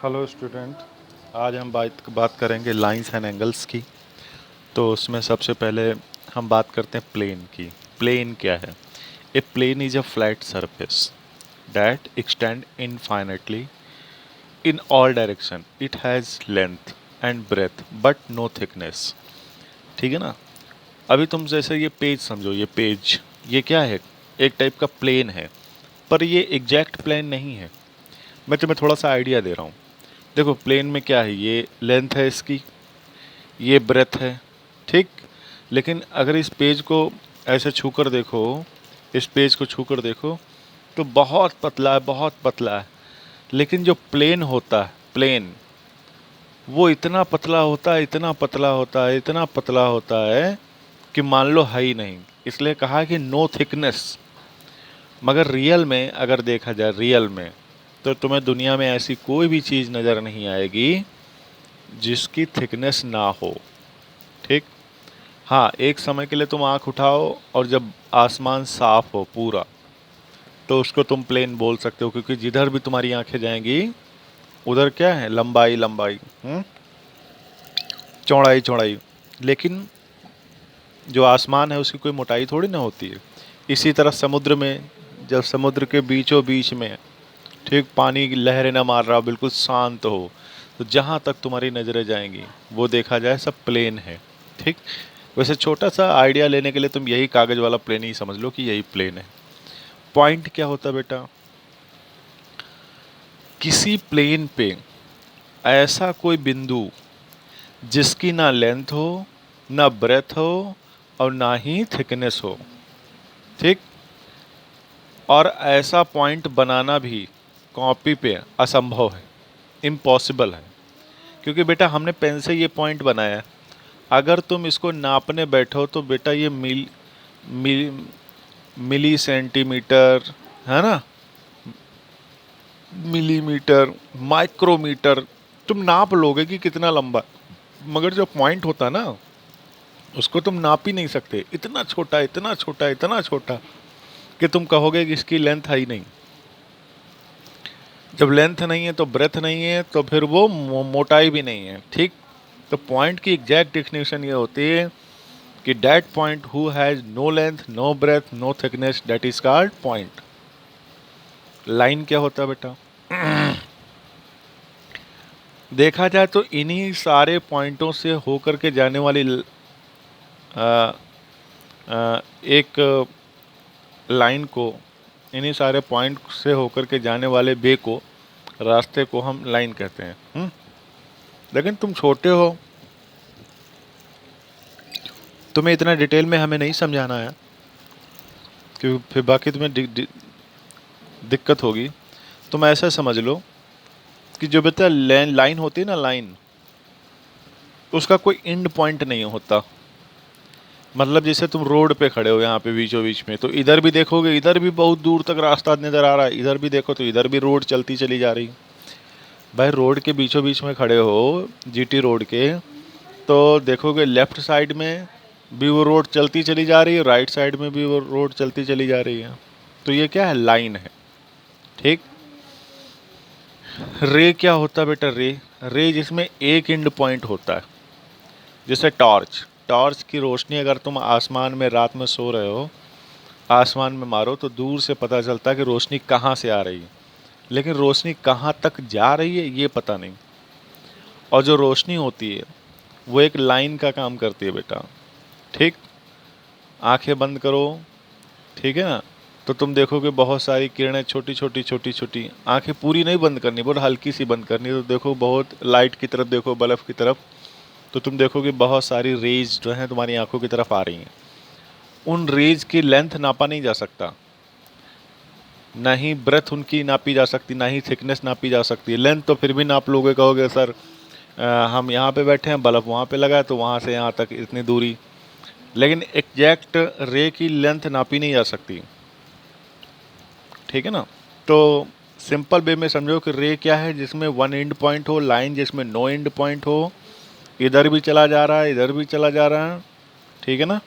Hello student. आज हम बात करेंगे लाइंस एंड एंगल्स की। तो उसमें सबसे पहले हम बात करते हैं प्लेन की। प्लेन क्या है? A plane is a flat surface that extend infinitely in all direction. It has length and breadth but no thickness. ठीक है ना। अभी तुम जैसे ये पेज समझो, ये पेज ये क्या है? एक टाइप का प्लेन है, पर ये एग्जैक्ट प्लेन नहीं है। मैं तुम्हें थोड़ा सा आइडिया दे रहा हूँ। देखो प्लेन में क्या है, ये लेंथ है इसकी, ये ब्रेथ है, ठीक। लेकिन अगर इस पेज को ऐसे छूकर देखो, इस पेज को छूकर देखो, तो बहुत पतला है, बहुत पतला है। लेकिन जो प्लेन होता है, प्लेन, वो इतना पतला होता है, इतना पतला होता है, इतना पतला होता है कि मान लो है ही नहीं। इसलिए कहा कि नो थिकनेस। मगर रियल में अगर देखा जाए, रियल में, तो तुम्हें दुनिया में ऐसी कोई भी चीज़ नज़र नहीं आएगी जिसकी थिकनेस ना हो, ठीक। हाँ, एक समय के लिए तुम आंख उठाओ और जब आसमान साफ हो पूरा, तो उसको तुम प्लेन बोल सकते हो, क्योंकि जिधर भी तुम्हारी आंखें जाएंगी उधर क्या है, लंबाई लंबाई, चौड़ाई चौड़ाई। लेकिन जो आसमान है उसकी कोई मोटाई थोड़ी ना होती है। इसी तरह समुद्र में, जब समुद्र के बीचों बीच में, ठीक, पानी की लहरें ना मार रहा, बिल्कुल शांत हो, तो जहाँ तक तुम्हारी नज़रें जाएंगी वो देखा जाए सब प्लेन है, ठीक। वैसे छोटा सा आइडिया लेने के लिए तुम यही कागज़ वाला प्लेन ही समझ लो कि यही प्लेन है। पॉइंट क्या होता है बेटा? किसी प्लेन पे ऐसा कोई बिंदु जिसकी ना लेंथ हो, ना ब्रेथ हो, और ना ही थिकनेस हो, ठीक। और ऐसा पॉइंट बनाना भी कॉपी पे असंभव है, इम्पॉसिबल है। क्योंकि बेटा हमने पेन से ये पॉइंट बनाया है। अगर तुम इसको नापने बैठो तो बेटा ये मिली सेंटीमीटर, है ना, मिलीमीटर, माइक्रोमीटर, तुम नाप लोगे कि कितना लंबा। मगर जो पॉइंट होता है ना, उसको तुम नाप ही नहीं सकते। इतना छोटा, इतना छोटा, इतना छोटा कि तुम कहोगे कि इसकी लेंथ है ही नहीं। जब लेंथ नहीं है तो ब्रेथ नहीं है, तो फिर वो मोटाई भी नहीं है, ठीक। तो पॉइंट की एग्जैक्ट डेफिनेशन ये होती है कि that point who has no length, no breadth, no thickness, that is called point. Line क्या होता है बेटा? देखा जाए तो इन्हीं सारे पॉइंटों से होकर के जाने वाली आ, एक लाइन को, इन्हीं सारे पॉइंट से होकर के जाने वाले वे को, रास्ते को हम लाइन कहते हैं। लेकिन तुम छोटे हो, तुम्हें इतना डिटेल में हमें नहीं समझाना है, क्योंकि फिर बाकी तुम्हें दिक्कत होगी। तुम ऐसा समझ लो कि जो बेटा लाइन होती है ना, लाइन, उसका कोई एंड पॉइंट नहीं होता। मतलब जैसे तुम रोड पे खड़े हो यहाँ पे बीचों बीच में, तो इधर भी देखोगे, इधर भी बहुत दूर तक रास्ता नज़र आ रहा है, इधर भी देखो तो इधर भी रोड चलती चली जा रही। भाई रोड के बीचों बीच में खड़े हो, जीटी रोड के, तो देखोगे लेफ्ट साइड में भी वो रोड चलती चली जा रही है, राइट साइड में भी वो रोड चलती चली जा रही है। तो ये क्या है? लाइन है, ठीक। रे क्या होता है बेटा? रे, रे जिसमें एक एंड पॉइंट होता है। जैसे टॉर्च, टॉर्च की रोशनी अगर तुम आसमान में रात में सो रहे हो, आसमान में मारो तो दूर से पता चलता है कि रोशनी कहाँ से आ रही है, लेकिन रोशनी कहाँ तक जा रही है ये पता नहीं। और जो रोशनी होती है वो एक लाइन का काम करती है बेटा, ठीक। आंखें बंद करो, ठीक है ना, तो तुम देखोगे बहुत सारी किरणें, छोटी छोटी छोटी छोटी। आंखें पूरी नहीं बंद करनी, बहुत हल्की सी बंद करनी। तो देखो बहुत लाइट की तरफ देखो, बल्ब की तरफ, तो तुम देखोगे बहुत सारी रेज जो हैं तुम्हारी आंखों की तरफ आ रही हैं। उन रेज की लेंथ नापा नहीं जा सकता, ना ही ब्रेथ उनकी नापी जा सकती, ना ही थिकनेस नापी जा सकती है। लेंथ तो फिर भी नाप लोगे, कहोगे सर हम यहाँ पे बैठे हैं, बल्ब वहाँ पे लगा है, तो वहाँ से यहाँ तक इतनी दूरी। लेकिन एग्जैक्ट रे की लेंथ नापी नहीं जा सकती, ठीक है ना। तो सिंपल वे में समझो कि रे क्या है? जिसमें वन एंड पॉइंट हो, लाइन जिसमें नो एंड पॉइंट हो, इधर भी चला जा रहा है, इधर भी चला जा रहा है, ठीक है ना,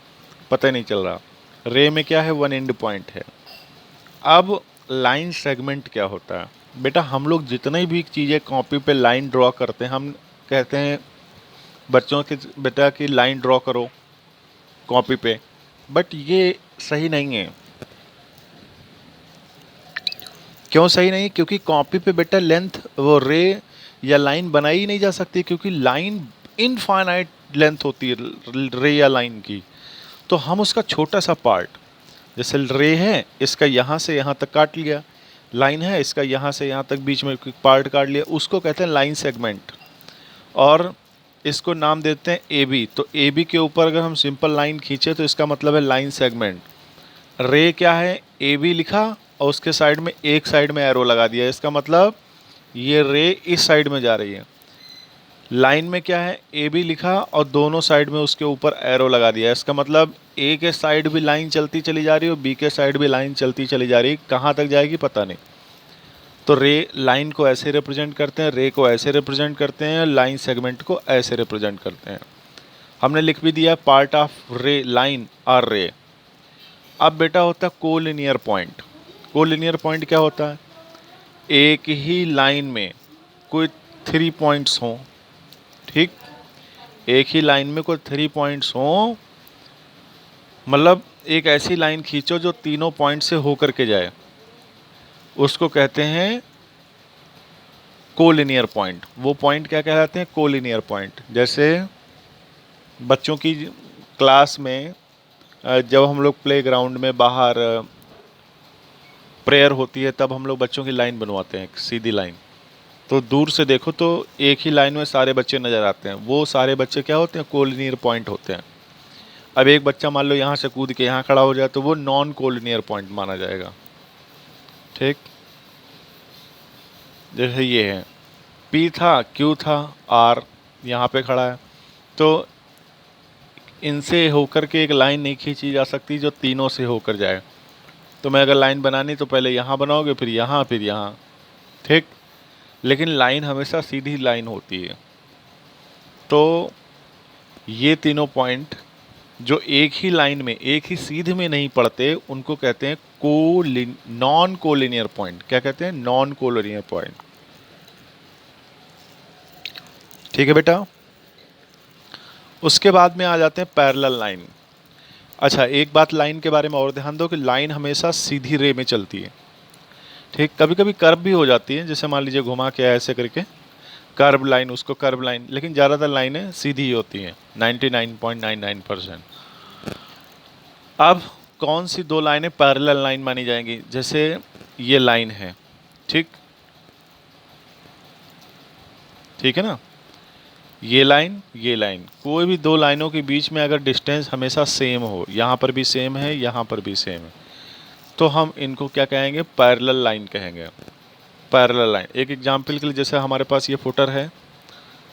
पता ही नहीं चल रहा। रे में क्या है? वन एंड पॉइंट है। अब लाइन सेगमेंट क्या होता है? बेटा हम लोग जितनी भी चीज़ें कॉपी पे लाइन ड्रॉ करते हैं, हम कहते हैं बच्चों के बेटा कि लाइन ड्रॉ करो कॉपी पे, बट ये सही नहीं है। क्यों सही नहीं? क्योंकि कॉपी पे बेटा लेंथ वो रे या लाइन बनाई ही नहीं जा सकती, क्योंकि लाइन इनफाइनाइट लेंथ होती है रे या लाइन की। तो हम उसका छोटा सा पार्ट, जैसे रे है इसका यहाँ से यहाँ तक काट लिया, लाइन है इसका यहाँ से यहाँ तक बीच में पार्ट काट लिया, उसको कहते हैं लाइन सेगमेंट। और इसको नाम देते हैं ए बी। तो ए बी के ऊपर अगर हम सिंपल लाइन खींचे तो इसका मतलब है लाइन सेगमेंट। रे क्या है? ए बी लिखा और उसके साइड में एक साइड में एरो लगा दिया, इसका मतलब ये रे इस साइड में जा रही है। लाइन में क्या है? ए बी लिखा और दोनों साइड में उसके ऊपर एरो लगा दिया, इसका मतलब ए के साइड भी लाइन चलती चली जा रही है और बी के साइड भी लाइन चलती चली जा रही है। कहाँ तक जाएगी पता नहीं। तो रे लाइन को ऐसे रिप्रेजेंट करते हैं, रे को ऐसे रिप्रेजेंट करते हैं, लाइन सेगमेंट को ऐसे रिप्रेजेंट करते हैं। हमने लिख भी दिया पार्ट ऑफ रे लाइन और रे। अब बेटा होता है कोलिनियर पॉइंट। कोलिनियर पॉइंट क्या होता है? एक ही लाइन में कोई 3 पॉइंट्स हों, ठीक, एक ही लाइन में कोई 3 पॉइंट्स हों, मतलब एक ऐसी लाइन खींचो जो तीनों पॉइंट से होकर के जाए, उसको कहते हैं कोलिनियर पॉइंट। वो पॉइंट क्या कहलाते हैं? Collinear point. जैसे बच्चों की क्लास में जब हम लोग प्ले ग्राउंड में बाहर प्रेयर होती है तब हम लोग बच्चों की लाइन बनवाते हैं, सीधी लाइन। तो दूर से देखो तो एक ही लाइन में सारे बच्चे नज़र आते हैं, वो सारे बच्चे क्या होते हैं? कोलिनियर पॉइंट होते हैं। अब एक बच्चा मान लो यहाँ से कूद के यहाँ खड़ा हो जाए तो वो नॉन कोलिनियर पॉइंट माना जाएगा, ठीक। जैसे ये है पी था, क्यू था, आर यहाँ पे खड़ा है, तो इनसे होकर के एक लाइन नहीं खींची जा सकती जो तीनों से होकर जाए। तो मैं अगर लाइन बनानी तो पहले यहाँ बनाओगे, फिर यहाँ, ठीक। लेकिन लाइन हमेशा सीधी लाइन होती है। तो ये तीनों पॉइंट जो एक ही लाइन में, एक ही सीध में नहीं पड़ते, उनको कहते हैं नॉन कोलिनियर पॉइंट। क्या कहते हैं? नॉन कोलिनियर पॉइंट, ठीक है बेटा। उसके बाद में आ जाते हैं पैरेलल लाइन। अच्छा, एक बात लाइन के बारे में और ध्यान दो कि लाइन हमेशा सीधी रे में चलती है, ठीक। कभी कभी कर्व भी हो जाती है, जैसे मान लीजिए घुमा के ऐसे करके कर्व लाइन, उसको कर्व लाइन, लेकिन ज़्यादातर लाइनें सीधी ही होती हैं 99.99%। अब कौन सी दो लाइनें पैरेलल लाइन मानी जाएंगी? जैसे ये लाइन है, ठीक, ठीक है ना, ये लाइन, कोई भी दो लाइनों के बीच में अगर डिस्टेंस हमेशा सेम हो, यहाँ पर भी सेम है, यहाँ पर भी सेम है, तो हम इनको क्या कहेंगे? पैरेलल लाइन कहेंगे। पैरेलल लाइन, एक एग्जांपल के लिए जैसे हमारे पास ये फुटर है,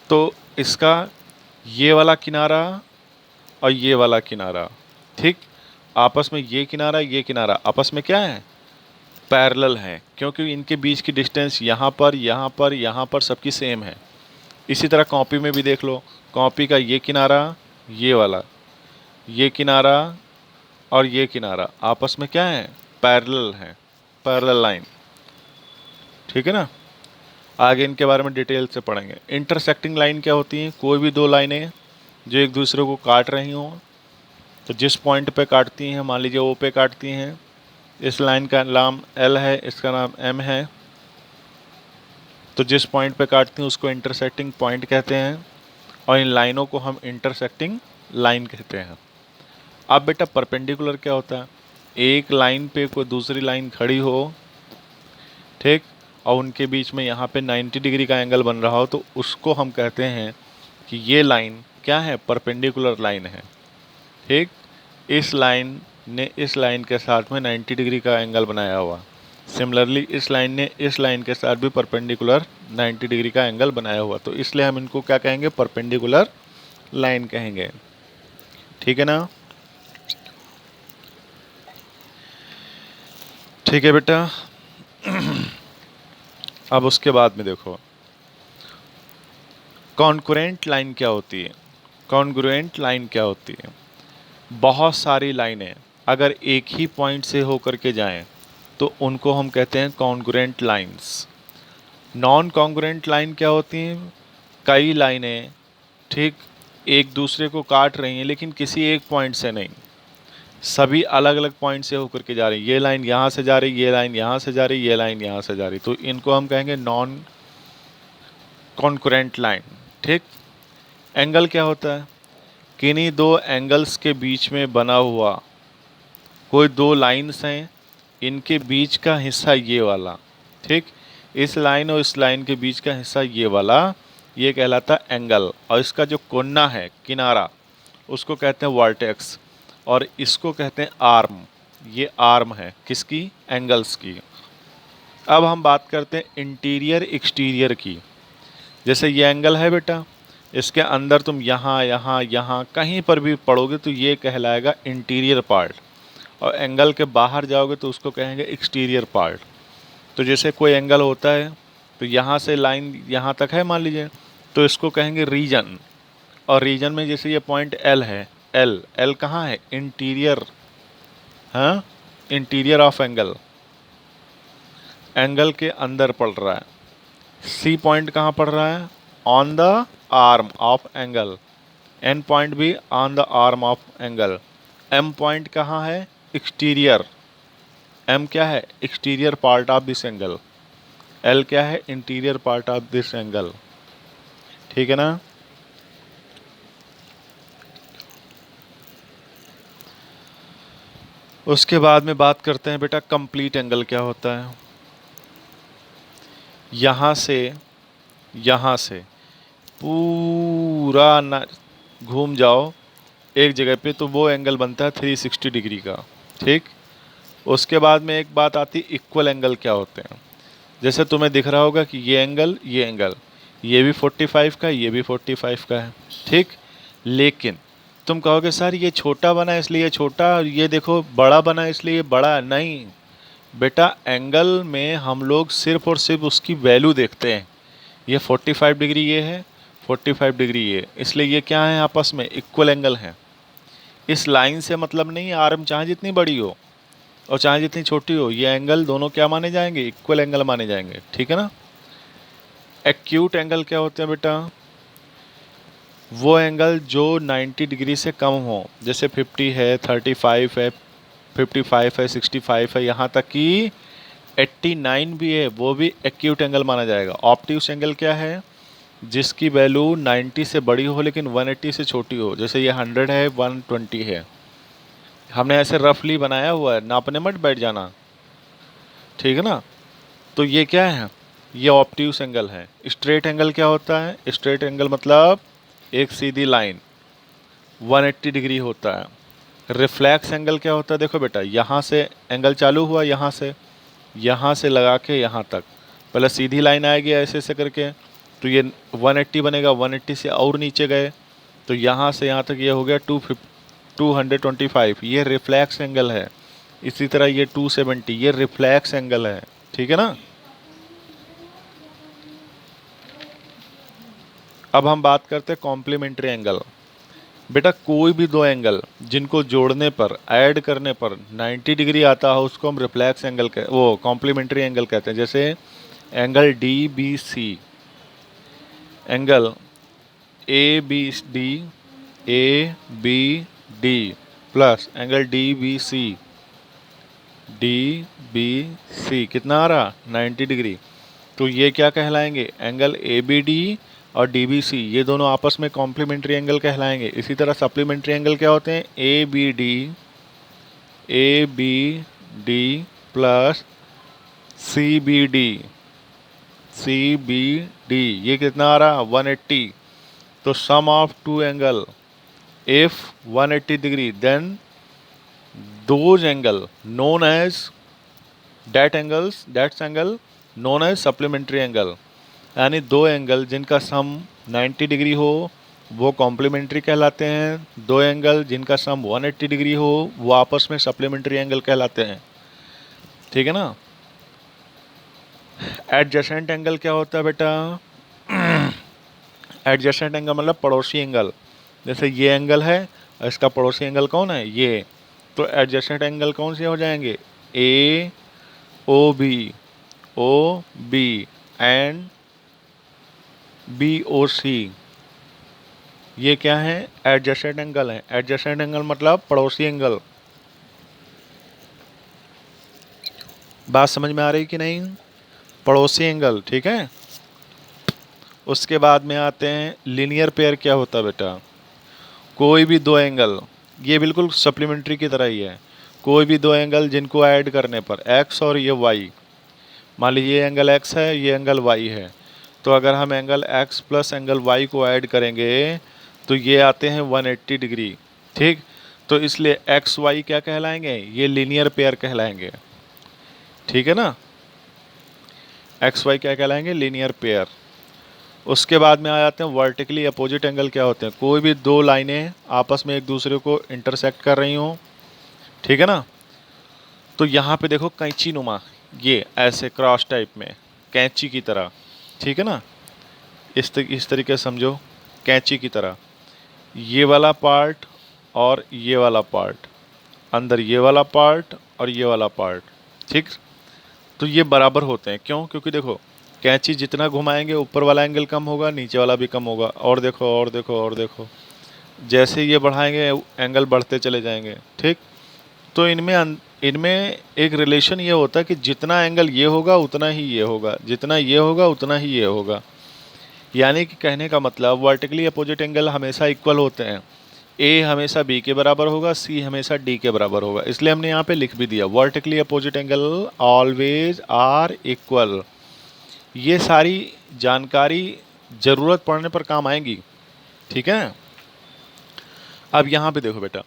तो इसका ये वाला किनारा और ये वाला किनारा, ठीक, आपस में ये किनारा आपस में क्या है? पैरेलल है, क्योंकि इनके बीच की डिस्टेंस यहाँ पर सबकी सेम है। इसी तरह कॉपी में भी देख लो, कॉपी का ये किनारा, ये वाला, ये किनारा और ये किनारा आपस में क्या है? पैरेलल है, पैरेलल लाइन, ठीक है ना। आगे इनके बारे में डिटेल से पढ़ेंगे। इंटरसेक्टिंग लाइन क्या होती हैं? कोई भी दो लाइनें जो एक दूसरे को काट रही हों, तो जिस पॉइंट पे काटती हैं, मान लीजिए ओ पे काटती हैं, इस लाइन का नाम एल है, इसका नाम एम है, तो जिस पॉइंट पे काटती हैं उसको इंटरसेक्टिंग पॉइंट कहते हैं, और इन लाइनों को हम इंटरसेक्टिंग लाइन कहते हैं। अब बेटा परपेंडिकुलर क्या होता है? एक लाइन पे कोई दूसरी लाइन खड़ी हो, ठीक, और उनके बीच में यहाँ पे 90 डिग्री का एंगल बन रहा हो, तो उसको हम कहते हैं कि ये लाइन क्या है? परपेंडिकुलर लाइन है, ठीक। इस लाइन ने इस लाइन के साथ में 90 डिग्री का एंगल बनाया हुआ, सिमिलरली इस लाइन ने इस लाइन के साथ भी परपेंडिकुलर 90 डिग्री का एंगल बनाया हुआ, तो इसलिए हम इनको क्या कहेंगे? परपेंडिकुलर लाइन कहेंगे, ठीक है ना। ठीक है बेटा। अब उसके बाद में देखो कॉन्ग्रुएंट लाइन क्या होती है? कॉन्ग्रुएंट लाइन क्या होती है? बहुत सारी लाइनें अगर एक ही पॉइंट से होकर के जाएं तो उनको हम कहते हैं congruent lines. Non congruent line क्या होती हैं? कई लाइनें ठीक एक दूसरे को काट रही हैं लेकिन किसी एक पॉइंट से नहीं, सभी अलग अलग पॉइंट से होकर के जा रही है। ये लाइन यहाँ से जा रही, ये लाइन यहाँ से जा रही, ये लाइन यहाँ से जा रही, तो इनको हम कहेंगे नॉन कॉन्करेंट लाइन। ठीक। एंगल क्या होता है? किन्हीं दो एंगल्स के बीच में बना हुआ कोई दो लाइन्स हैं, इनके बीच का हिस्सा ये वाला, ठीक, इस लाइन और इस लाइन के बीच का हिस्सा ये वाला, ये कहलाता है एंगल। और इसका जो कोना है, किनारा, उसको कहते हैं वर्टेक्स, और इसको कहते हैं आर्म। ये आर्म है किसकी? एंगल्स की। अब हम बात करते हैं इंटीरियर एक्सटीरियर की। जैसे ये एंगल है बेटा, इसके अंदर तुम यहाँ यहाँ यहाँ कहीं पर भी पढ़ोगे तो ये कहलाएगा इंटीरियर पार्ट, और एंगल के बाहर जाओगे तो उसको कहेंगे एक्सटीरियर पार्ट। तो जैसे कोई एंगल होता है तो यहाँ से लाइन यहाँ तक है मान लीजिए, तो इसको कहेंगे रीजन। और रीजन में जैसे ये पॉइंट एल है, एल एल कहाँ है? इंटीरियर, हाँ, इंटीरियर ऑफ एंगल, एंगल के अंदर पड़ रहा है। सी पॉइंट कहाँ पड़ रहा है? On the arm of angle. N point भी on the arm of angle. M point कहाँ है? एक्सटीरियर। एम क्या है? Exterior part of this angle. L क्या है? Interior part of this angle. ठीक है ना? उसके बाद में बात करते हैं बेटा कंप्लीट एंगल क्या होता है। यहाँ से पूरा ना घूम जाओ एक जगह पे तो वो एंगल बनता है 360 डिग्री का। ठीक। उसके बाद में एक बात आती है इक्वल एंगल क्या होते हैं। जैसे तुम्हें दिख रहा होगा कि ये एंगल ये भी 45 का है, ये भी 45 का है। ठीक। लेकिन तुम कहोगे सर ये छोटा बना इसलिए ये छोटा, ये देखो बड़ा बना इसलिए ये बड़ा। नहीं बेटा, एंगल में हम लोग सिर्फ और सिर्फ उसकी वैल्यू देखते हैं। ये 45 डिग्री ये है, 45 डिग्री ये, इसलिए ये क्या है? आपस में इक्वल एंगल है। इस लाइन से मतलब नहीं आर्म चाहे जितनी बड़ी हो और चाहे जितनी छोटी हो, ये एंगल दोनों क्या माने जाएंगे? इक्वल एंगल माने जाएंगे। ठीक है ना? एक्यूट एंगल क्या होते हैं बेटा? वो एंगल जो 90 डिग्री से कम हो, जैसे 50 है, 35 है, 55 है, 65 है, यहाँ तक कि 89 भी है, वो भी एक्यूट एंगल माना जाएगा। ऑब्ट्यूस एंगल क्या है? जिसकी वैल्यू 90 से बड़ी हो लेकिन 180 से छोटी हो। जैसे ये 100 है, 120 है, हमने ऐसे रफली बनाया हुआ है, नापने मत बैठ जाना। ठीक है ना? तो ये क्या है? ये ऑब्ट्यूस एंगल है। स्ट्रेट एंगल क्या होता है? स्ट्रेट एंगल मतलब एक सीधी लाइन 180 डिग्री होता है। रिफ्लेक्स एंगल क्या होता है? देखो बेटा, यहाँ से एंगल चालू हुआ, यहाँ से लगा के यहाँ तक, पहले सीधी लाइन आएगी ऐसे ऐसे करके, तो ये 180 बनेगा। 180 से और नीचे गए तो यहाँ से यहाँ तक ये हो गया 225, ये रिफ्लेक्स एंगल है। इसी तरह ये 270, ये रिफ्लेक्स एंगल है। ठीक है ना? अब हम बात करते हैं कॉम्प्लीमेंट्री एंगल। बेटा कोई भी दो एंगल जिनको जोड़ने पर, ऐड करने पर 90 डिग्री आता हो उसको हम रिफ्लेक्स एंगल वो कॉम्प्लीमेंट्री एंगल कहते हैं। जैसे angle D B C, angle A B D plus angle D B C कितना आ रहा? 90 डिग्री। तो ये क्या कहलाएंगे? एंगल ए बी डी और डी बी सी, ये दोनों आपस में कॉम्प्लीमेंट्री एंगल कहलाएंगे। इसी तरह सप्लीमेंट्री एंगल क्या होते हैं? A B D plus C B D, ये कितना आ रहा? 180। तो sum of two angle if 180 degree, then those angle known as that's angle known as supplementary angle। यानी दो एंगल जिनका सम 90 डिग्री हो वो कॉम्प्लीमेंट्री कहलाते हैं, दो एंगल जिनका सम 180 डिग्री हो वो आपस में सप्लीमेंट्री एंगल कहलाते हैं। ठीक है ना? एडजेसेंट एंगल क्या होता है बेटा? एडजेसेंट एंगल मतलब पड़ोसी एंगल। जैसे ये एंगल है और इसका पड़ोसी एंगल कौन है? ये। तो एडजेसेंट एंगल कौन से हो जाएंगे? A O B and B O C, ये क्या है? एडजेसेंट एंगल है। एडजेसेंट एंगल मतलब पड़ोसी एंगल। बात समझ में आ रही कि नहीं? पड़ोसी एंगल, ठीक है। उसके बाद में आते हैं लीनियर पेयर। क्या होता है बेटा? कोई भी दो एंगल, ये बिल्कुल सप्लीमेंट्री की तरह ही है। कोई भी दो एंगल जिनको ऐड करने पर एक्स और ये वाई, मान लीजिए ये एंगल एक्स है, ये एंगल वाई है, तो अगर हम angle x plus angle y को ऐड करेंगे तो ये आते हैं 180 डिग्री, ठीक। तो इसलिए एक्स वाई क्या कहलाएंगे? ये लीनियर पेयर कहलाएंगे, ठीक है ना। एक्स वाई क्या कहलाएंगे? Linear pair. उसके बाद में आ जाते हैं वर्टिकली अपोजिट एंगल। क्या होते हैं? कोई भी दो लाइनें आपस में एक दूसरे को इंटरसेक्ट कर रही हों, ठीक है ना। तो यहाँ पे देखो कैंची नुमा, ये ऐसे क्रॉस टाइप में कैंची की तरह, ठीक है ना। इस तरीके से समझो, कैंची की तरह। ये वाला पार्ट और ये वाला पार्ट, अंदर ये वाला पार्ट और ये वाला पार्ट, ठीक। तो ये बराबर होते हैं। क्यों? क्योंकि देखो कैंची जितना घुमाएंगे ऊपर वाला एंगल कम होगा, नीचे वाला भी कम होगा। और देखो और देखो और देखो, जैसे ये बढ़ाएंगे एंगल बढ़ते चले जाएंगे, ठीक। तो इनमें एक रिलेशन ये होता है कि जितना एंगल ये होगा उतना ही ये होगा, जितना ये होगा उतना ही ये होगा। यानी कि कहने का मतलब वर्टिकली अपोजिट एंगल हमेशा इक्वल होते हैं। ए हमेशा बी के बराबर होगा, सी हमेशा डी के बराबर होगा। इसलिए हमने यहाँ पे लिख भी दिया vertically opposite angle always are equal. ये सारी जानकारी ज़रूरत पड़ने पर काम आएंगी, ठीक है। अब यहाँ पे देखो बेटा,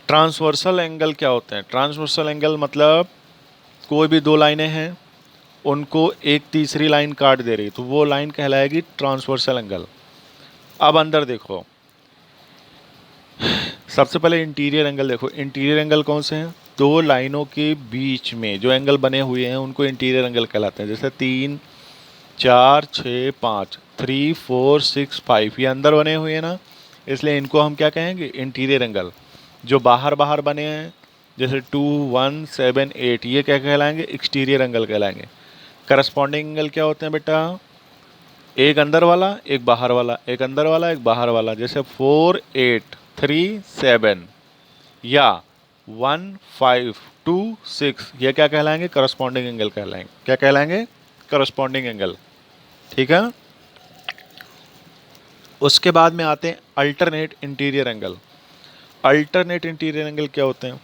ट्रांसवर्सल एंगल क्या होते हैं? ट्रांसवर्सल एंगल मतलब कोई भी दो लाइनें हैं, उनको एक तीसरी लाइन काट दे रही, तो वो लाइन कहलाएगी ट्रांसवर्सल एंगल। अब अंदर देखो, सबसे पहले इंटीरियर एंगल देखो। इंटीरियर एंगल कौन से हैं? दो लाइनों के बीच में जो एंगल बने हुए हैं उनको इंटीरियर एंगल कहलाते हैं। जैसे 3 4 6 5, 3 4 6 5, ये अंदर बने हुए हैं ना, इसलिए इनको हम क्या कहेंगे? Interior angle. जो बाहर बाहर बने हैं जैसे 2 1 7 8, ये क्या कहलाएंगे? एक्सटीरियर एंगल कहलाएंगे। करस्पॉन्डिंग एंगल क्या होते हैं बेटा? एक अंदर वाला एक बाहर वाला, एक अंदर वाला एक बाहर वाला। जैसे 4 8 3 7 या 1 5 2 6, ये क्या कहलाएंगे? करस्पॉन्डिंग एंगल कहलाएंगे। क्या कहलाएंगे? करस्पॉन्डिंग एंगल, ठीक है। उसके बाद में आते हैं alternate interior angle. Alternate interior angle क्या होते हैं?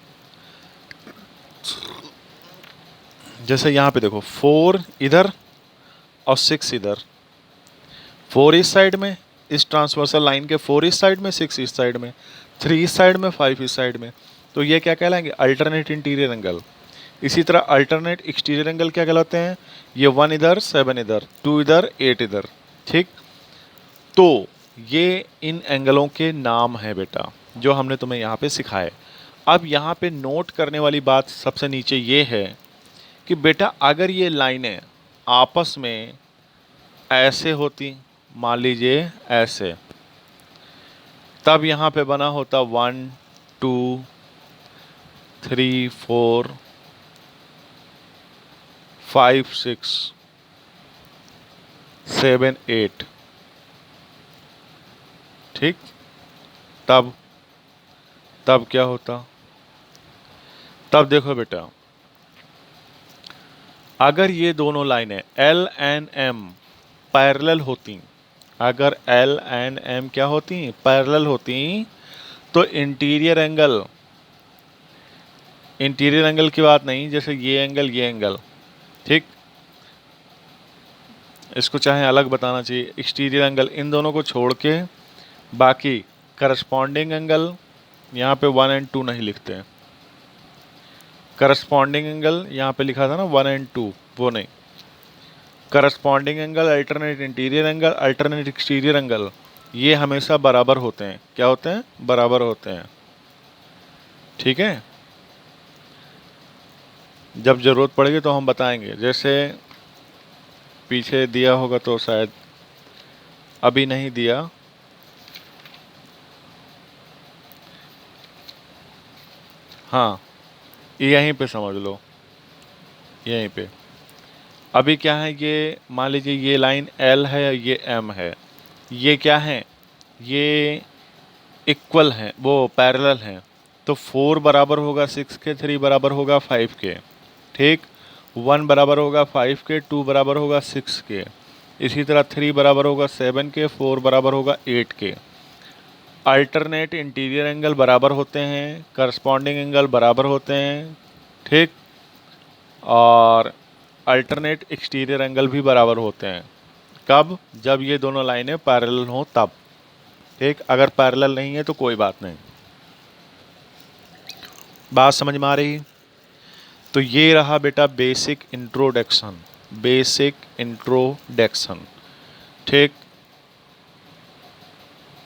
जैसे यहाँ पे देखो 4 इधर और 6 इधर, 4 इस साइड में, इस ट्रांसवर्सल लाइन के 4 इस साइड में, 6 इस साइड में, 3 इस साइड में, 5 इस साइड में। तो ये क्या कहलाएंगे? Alternate interior angle. इसी तरह अल्टरनेट एक्सटीरियर एंगल क्या कहलाते हैं? ये 1 इधर 7 इधर, 2 इधर 8 इधर, ठीक। तो ये इन एंगलों के नाम है बेटा, जो हमने तुम्हें यहाँ पे सिखाए। अब यहाँ पे नोट करने वाली बात सबसे नीचे ये है कि बेटा अगर ये लाइनें आपस में ऐसे होती, मान लीजिए ऐसे, तब यहाँ पे बना होता 1 2 3 4 5 6 7 8, ठीक। तब तब क्या होता? तब देखो बेटा, अगर ये दोनों लाइनें एल एंड एम पैरेलल होती, अगर एल एंड एम क्या होती? पैरेलल होती, तो इंटीरियर एंगल की बात नहीं, जैसे ये एंगल, ठीक। इसको चाहे अलग बताना चाहिए, एक्सटीरियर एंगल, इन दोनों को छोड़ के बाकी करस्पॉन्डिंग एंगल, यहाँ पे 1 एंड 2 नहीं लिखते हैं। करस्पॉन्डिंग एंगल यहाँ पे लिखा था ना 1 एंड 2, वो नहीं। Corresponding angle, alternate interior angle, alternate exterior angle, ये हमेशा बराबर होते हैं। क्या होते हैं? बराबर होते हैं, ठीक है। जब ज़रूरत पड़ेगी तो हम बताएंगे। जैसे पीछे दिया होगा तो शायद अभी नहीं दिया, हाँ, यहीं पे समझ लो, यहीं पे अभी क्या है, ये मान लीजिए ये लाइन L है, ये M है, ये क्या है, ये इक्वल हैं, वो पैरेलल हैं। तो 4 बराबर होगा 6 के, 3 बराबर होगा 5 के, ठीक। 1 बराबर होगा 5 के, 2 बराबर होगा 6 के, इसी तरह 3 बराबर होगा 7 के, 4 बराबर होगा 8 के। अल्टरनेट इंटीरियर एंगल बराबर होते हैं, करस्पॉन्डिंग एंगल बराबर होते हैं, ठीक। और अल्टरनेट एक्सटीरियर एंगल भी बराबर होते हैं। कब? जब ये दोनों लाइनें पैरेलल हों तब, ठीक। अगर पैरेलल नहीं है तो कोई बात नहीं। बात समझ में आ रही? तो ये रहा बेटा बेसिक इंट्रोडक्शन, बेसिक इंट्रोडक्शन, ठीक।